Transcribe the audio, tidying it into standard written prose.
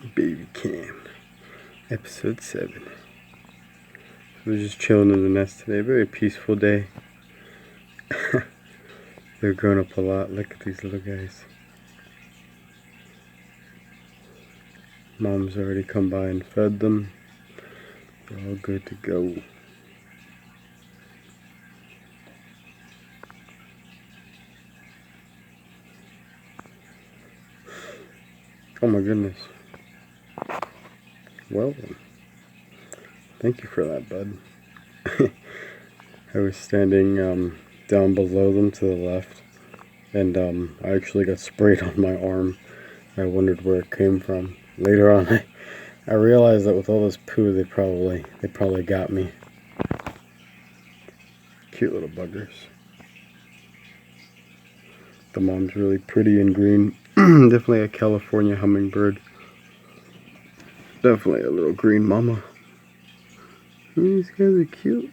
Baby Cam, episode 7. We're just chilling in the nest today. Very peaceful day. They're growing up a lot. Look at these little guys. Mom's already come by and fed them. They're all good to go. Oh my goodness. Well, thank you for that, bud. I was standing down below them to the left, and I actually got sprayed on my arm. I wondered where it came from. Later on, I realized that with all this poo, they probably got me. Cute little buggers. The mom's really pretty and green. Definitely a California hummingbird. Definitely a little green mama. These guys are cute.